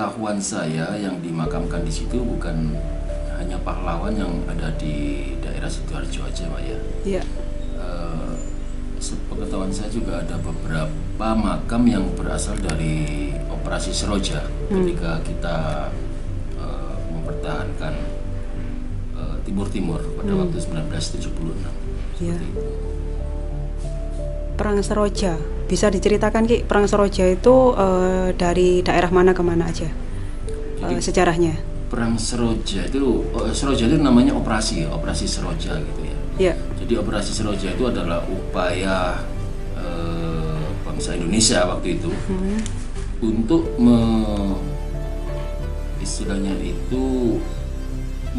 sepengetahuan saya yang dimakamkan di situ bukan hanya pahlawan yang ada di daerah Sidoarjo aja, Pak ya. Iya. Sepengetahuan saya juga ada beberapa makam yang berasal dari operasi Seroja ketika kita mempertahankan Timur-Timur pada waktu 1976. Iya. Perang Seroja, bisa diceritakan Ki, Perang Seroja itu dari daerah mana ke mana aja? Sejarahnya? Perang Seroja itu namanya operasi Seroja gitu ya. Iya. Jadi operasi Seroja itu adalah upaya bangsa Indonesia waktu itu untuk istilahnya itu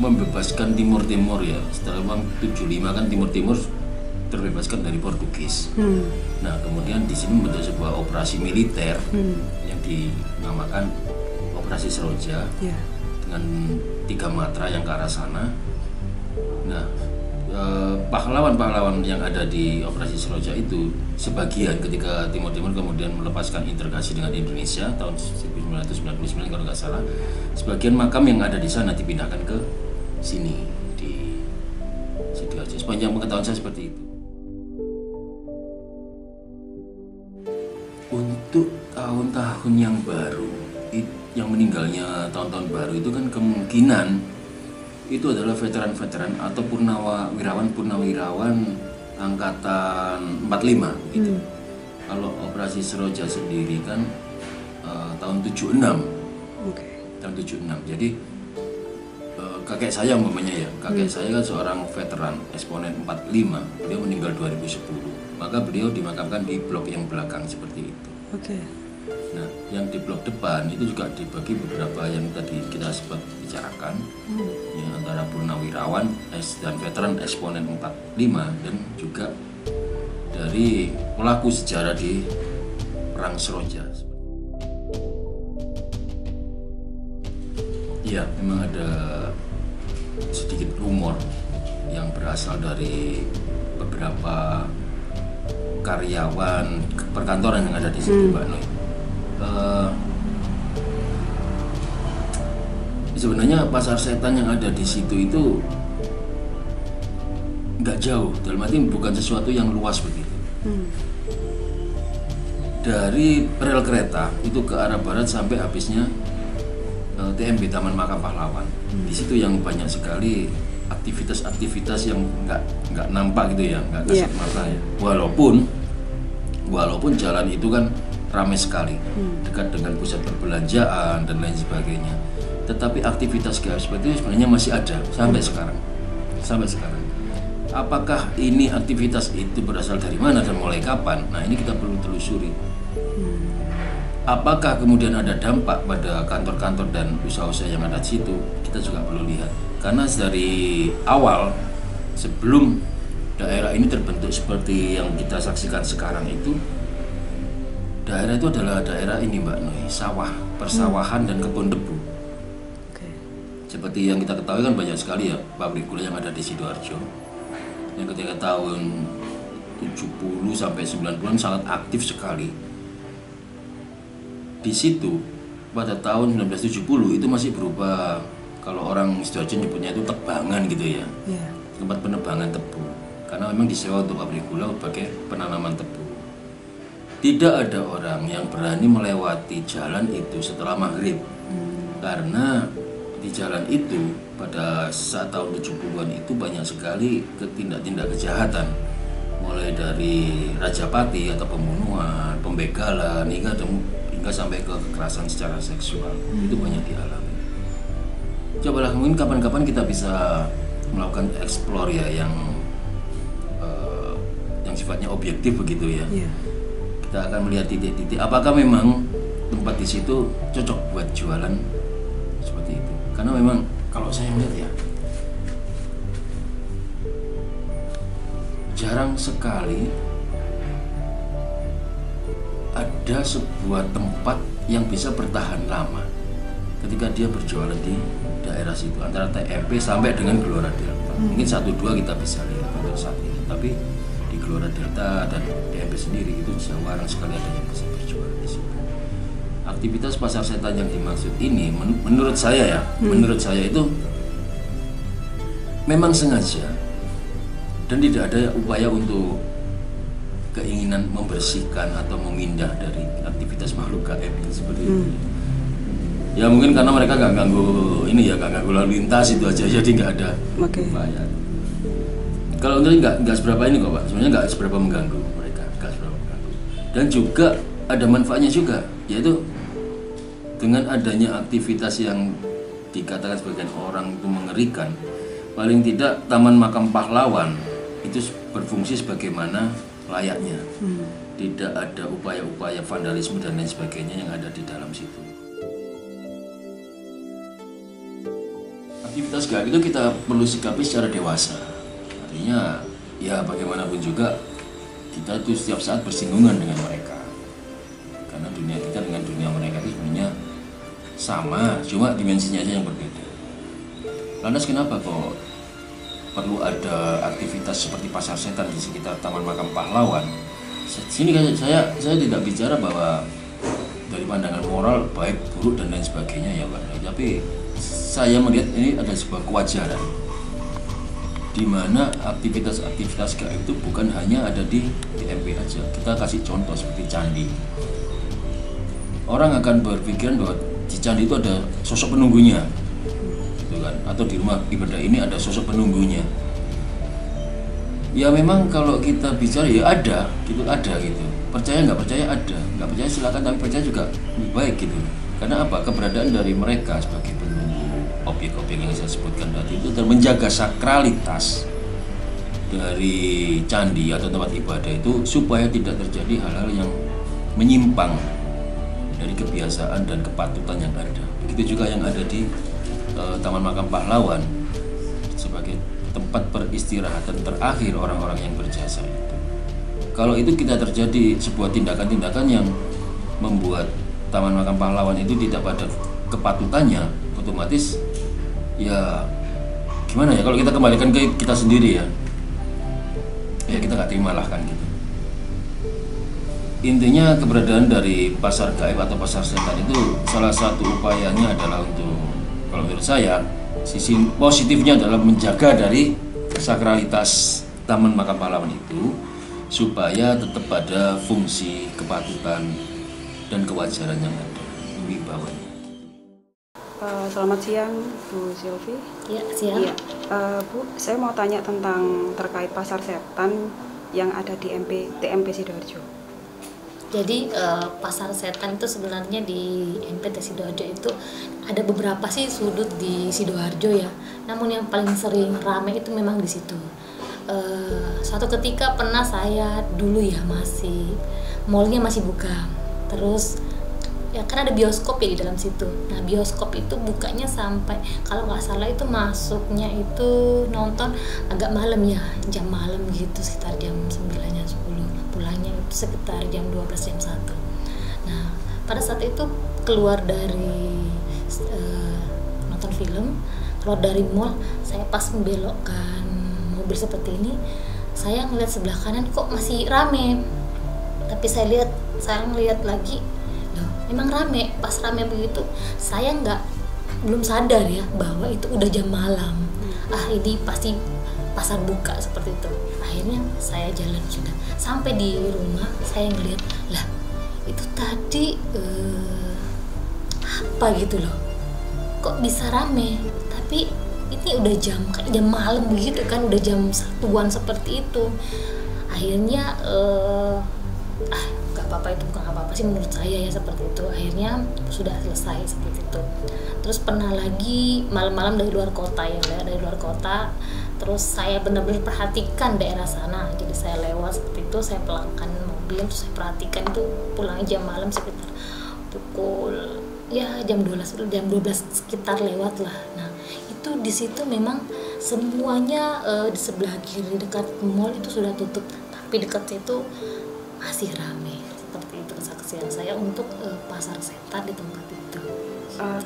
membebaskan Timur-Timur ya. Setelah memang 75 kan Timur-Timur terbebaskan dari Portugis. Nah kemudian di sini membentuk sebuah operasi militer yang dinamakan Operasi Seroja dengan 3 matra yang ke arah sana. Nah pahlawan-pahlawan yang ada di Operasi Seroja itu sebagian ketika Timur-Timur kemudian melepaskan integrasi dengan Indonesia tahun 1999 kalau nggak salah, sebagian makam yang ada di sana dipindahkan ke sini di Sidoarjo. Sepanjang pengetahuan saya seperti itu. Untuk tahun-tahun yang baru, yang meninggalnya tahun-tahun baru itu kan kemungkinan itu adalah veteran-veteran atau purnawirawan angkatan 45 gitu. Kalau operasi Seroja sendiri kan tahun 76. Tahun 76. Jadi kakek saya umpamanya ya, kakek saya kan seorang veteran eksponen 45. Beliau meninggal 2010. Maka beliau dimakamkan di blok yang belakang seperti itu. Nah, yang di blok depan itu juga dibagi beberapa yang tadi kita sempat bicarakan, ya, antara purnawirawan dan veteran eksponen 45 dan juga dari pelaku sejarah di Perang Seroja. Iya, memang ada sedikit rumor yang berasal dari beberapa karyawan perkantoran yang ada di situ, Mbak Noi. Sebenarnya pasar setan yang ada di situ itu nggak jauh, dalam arti bukan sesuatu yang luas begitu. Dari rel kereta itu ke arah barat sampai habisnya TMB Taman Makam Pahlawan. Di situ yang banyak sekali aktivitas-aktivitas yang nggak nampak gitu ya, nggak kasat mata ya. Walaupun jalan itu kan ramai sekali, dekat dengan pusat perbelanjaan dan lain sebagainya. Tetapi aktivitas gaib seperti itu sebenarnya masih ada sampai sekarang. Apakah ini aktivitas itu berasal dari mana dan mulai kapan? Nah ini kita perlu telusuri. Apakah kemudian ada dampak pada kantor-kantor dan usaha-usaha yang ada di situ? Kita juga perlu lihat. Karena dari awal sebelum daerah ini terbentuk seperti yang kita saksikan sekarang itu, daerah itu adalah daerah ini Mbak Noi, sawah, persawahan dan kebun tebu. Seperti yang kita ketahui kan banyak sekali ya pabrik gula yang ada di Sidoarjo. Yang ketika tahun 70 sampai 90-an sangat aktif sekali. Di situ pada tahun 1970 itu masih berupa, kalau orang Sidoarjo nyebutnya itu tebangan gitu ya. Tempat penebangan tebu. Karena memang disewa untuk pabrik gula sebagai penanaman tebu. Tidak ada orang yang berani melewati jalan itu setelah maghrib. Karena di jalan itu pada saat tahun 70-an itu banyak sekali tindak-tindak kejahatan, mulai dari rajapati atau pembunuhan, pembegalan hingga sampai ke kekerasan secara seksual. Itu banyak dialami. Cobalah mungkin kapan-kapan kita bisa melakukan explore ya yang sifatnya objektif begitu ya. Kita akan melihat titik-titik apakah memang tempat di situ cocok buat jualan seperti itu. Karena memang kalau saya melihat ya, jarang sekali ada sebuah tempat yang bisa bertahan lama ketika dia berjualan di daerah situ, antara TMP sampai dengan Gelora Delta. Mungkin 1-2 kita bisa lihat untuk saat ini, tapi di Gelora Delta dan TMP sendiri itu jarang sekali ada yang bisa berjualan di situ. aktivitas pasar setan yang dimaksud ini menurut saya ya, menurut saya itu memang sengaja dan tidak ada upaya untuk keinginan membersihkan atau memindah dari aktivitas makhluk gaib seperti itu. Ya mungkin karena mereka nggak ganggu ini ya, nggak ganggu lalu lintas itu aja, jadi nggak ada upaya. Kalau ini nggak seberapa ini kok Pak, sebenarnya nggak seberapa mengganggu mereka, nggak seberapa mengganggu. Dan juga ada manfaatnya juga, yaitu dengan adanya aktivitas yang dikatakan sebagian orang itu mengerikan, paling tidak Taman Makam Pahlawan itu berfungsi sebagaimana layaknya. Tidak ada upaya-upaya vandalisme dan lain sebagainya yang ada di dalam situ. Aktivitas gaib itu kita perlu sikapi secara dewasa. Artinya ya bagaimanapun juga kita itu setiap saat bersinggungan dengan mereka. Karena dunia kita dengan dunia mereka itu sebenarnya sama, cuma dimensinya aja yang berbeda. Lantas kenapa kok perlu ada aktivitas seperti pasar setan di sekitar Taman Makam Pahlawan? Sini saya tidak bicara bahwa dari pandangan moral baik buruk dan lain sebagainya ya Pak, tapi saya melihat ini ada sebuah kewajaran di mana aktivitas-aktivitas gaib itu bukan hanya ada di TMP aja. Kita kasih contoh seperti candi. Orang akan berpikiran bahwa di candi itu ada sosok penunggunya, gitu kan? Atau di rumah ibadah ini ada sosok penunggunya. Ya memang kalau kita bicara ya ada gitu. Percaya nggak percaya ada, nggak percaya silakan, tapi percaya juga lebih baik gitu. Karena apa? Keberadaan dari mereka sebagai penunggu objek-objek yang saya sebutkan tadi itu dan menjaga sakralitas dari candi atau tempat ibadah itu supaya tidak terjadi hal-hal yang menyimpang dari kebiasaan dan kepatutan yang ada. Begitu juga yang ada di Taman Makam Pahlawan sebagai tempat peristirahatan terakhir orang-orang yang berjasa itu. Kalau itu kita terjadi sebuah tindakan-tindakan yang membuat Taman Makam Pahlawan itu tidak pada kepatutannya, otomatis ya gimana ya kalau kita kembalikan ke kita sendiri ya kita nggak terima lah kan gitu. Intinya keberadaan dari pasar gaib atau pasar setan itu salah satu upayanya adalah untuk, kalau menurut saya, sisi positifnya adalah menjaga dari sakralitas Taman Makam Pahlawan itu supaya tetap pada fungsi kepatutan dan kewajaran yang ada, wibawanya. Selamat siang Bu Silvi. Ya, siang. Ya, Bu, saya mau tanya tentang terkait pasar setan yang ada di TMP Sidoarjo. Jadi pasar setan itu sebenarnya di MPT Sidoarjo itu ada beberapa sih sudut di Sidoarjo ya. Namun yang paling sering ramai itu memang di situ. Suatu ketika pernah saya dulu ya mallnya masih buka. Terus ya kan ada bioskop ya di dalam situ. Nah bioskop itu bukanya sampai kalau nggak salah itu masuknya itu nonton agak malam ya, jam malam gitu sekitar jam 9-10. Pulangnya itu sekitar jam 12 jam 1. Nah pada saat itu keluar dari nonton film, keluar dari mall, saya pas membelokkan mobil seperti ini, saya ngeliat sebelah kanan kok masih rame. Tapi saya ngeliat lagi, loh, emang rame. Pas rame begitu, saya belum sadar ya bahwa itu udah jam malam. Ini pasti pasar buka seperti itu. Akhirnya saya jalan sudah sampai di rumah, saya ngeliat lah itu tadi apa gitu loh, kok bisa rame, tapi ini udah jam malam begitu kan, udah jam 1-an seperti itu. Akhirnya nggak apa-apa, itu bukan apa-apa sih menurut saya ya seperti itu. Akhirnya sudah selesai seperti itu. Terus pernah lagi malam-malam dari luar kota ya, dari luar kota. Terus saya benar-benar perhatikan daerah sana. Jadi saya lewat seperti itu, saya pelangkan mobil, terus saya perhatikan itu pulang jam malam sekitar pukul ya jam 12 sekitar lewat lah. Nah itu di situ memang semuanya di sebelah kiri dekat mall itu sudah tutup, tapi dekat situ masih ramai. Seperti itu kesaksian saya untuk pasar setan di tempat itu.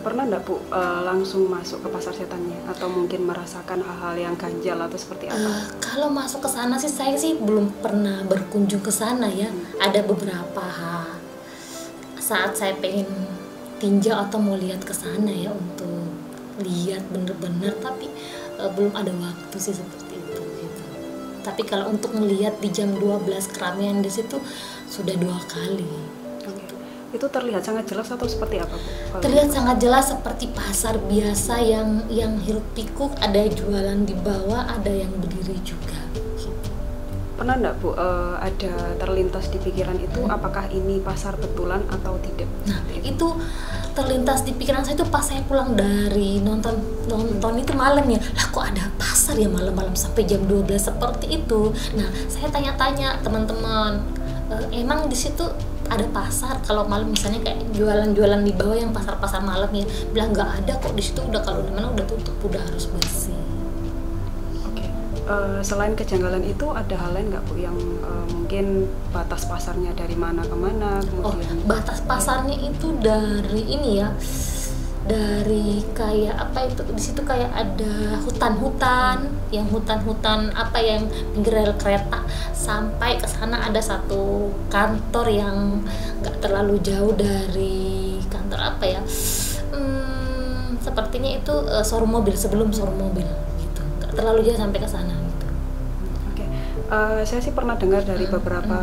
Pernah enggak Bu langsung masuk ke pasar setannya atau mungkin merasakan hal-hal yang ganjal atau seperti apa? Kalau masuk ke sana sih saya sih belum pernah berkunjung ke sana ya. Ada beberapa saat saya pengen tinjau atau mau lihat ke sana ya, untuk lihat bener-bener, tapi belum ada waktu sih seperti itu gitu. Tapi kalau untuk melihat di jam 12 keramaian di situ sudah 2 kali. Gitu. Itu terlihat sangat jelas atau seperti apa, Bu? Terlihat sangat jelas seperti pasar biasa yang hiruk pikuk, ada jualan di bawah, ada yang berdiri juga. Gitu. Pernah enggak, Bu, ada terlintas di pikiran itu apakah ini pasar betulan atau tidak? Nah, itu terlintas di pikiran saya itu pas saya pulang dari nonton itu malam ya. Lah kok ada pasar ya malam-malam sampai jam 12 seperti itu. Nah, saya tanya-tanya teman-teman, emang di situ ada pasar kalau malam, misalnya kayak jualan-jualan di bawah yang pasar-pasar malam ya. Bilang nggak ada kok di situ, udah kalau di mana udah tutup, udah harus bersih. Selain kejanggalan itu ada hal lain nggak, Bu, yang mungkin batas pasarnya dari mana ke mana, kemudian batas pasarnya itu dari ini ya, dari kayak apa itu, di situ kayak ada hutan-hutan, yang hutan-hutan apa yang pinggir rel kereta, sampai ke sana ada satu kantor yang nggak terlalu jauh dari kantor apa ya, sepertinya itu showroom mobil, sebelum showroom mobil gitu, nggak terlalu jauh sampai ke sana. Saya sih pernah dengar dari beberapa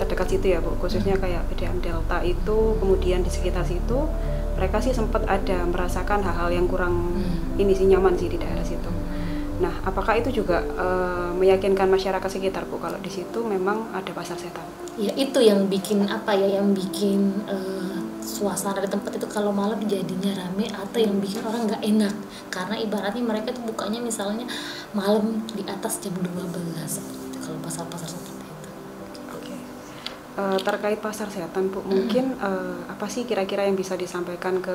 terdekat situ ya, Bu, khususnya kayak PDAM Delta itu, kemudian di sekitar situ mereka sih sempat ada merasakan hal-hal yang kurang ini sih, nyaman sih di daerah situ. Nah, apakah itu juga meyakinkan masyarakat sekitar, Bu, kalau di situ memang ada pasar setan? Ya itu yang bikin apa ya, yang bikin suasana di tempat itu kalau malam jadinya rame, atau yang bikin orang nggak enak karena ibaratnya mereka tuh bukanya misalnya malam di atas jam 12 seperti itu, kalau pasar-pasar seperti itu. Oke. Terkait pasar setan, Bu, mungkin apa sih kira-kira yang bisa disampaikan ke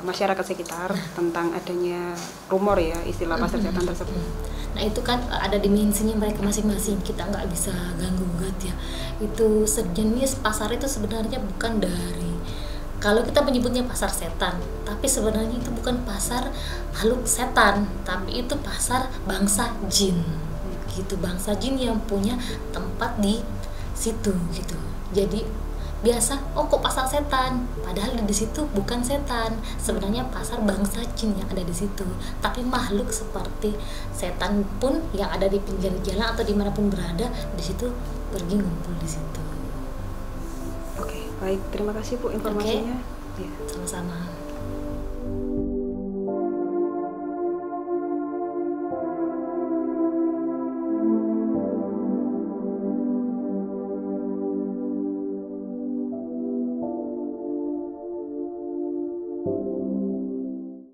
masyarakat sekitar tentang adanya rumor ya istilah pasar setan tersebut? Nah itu kan ada dimensinya mereka masing-masing, kita nggak bisa ganggu gugat ya. Itu sejenis pasar itu sebenarnya bukan dari, kalau kita menyebutnya pasar setan, tapi sebenarnya itu bukan pasar makhluk setan, tapi itu pasar bangsa jin gitu, bangsa jin yang punya tempat di situ gitu. Jadi biasa, oh kok pasar setan, padahal di situ bukan setan, sebenarnya pasar bangsa jin yang ada di situ. Tapi makhluk seperti setan pun yang ada di pinggir jalan atau dimanapun berada di situ pergi ngumpul di situ. Oke, baik, terima kasih, Bu, informasinya. Sama-sama.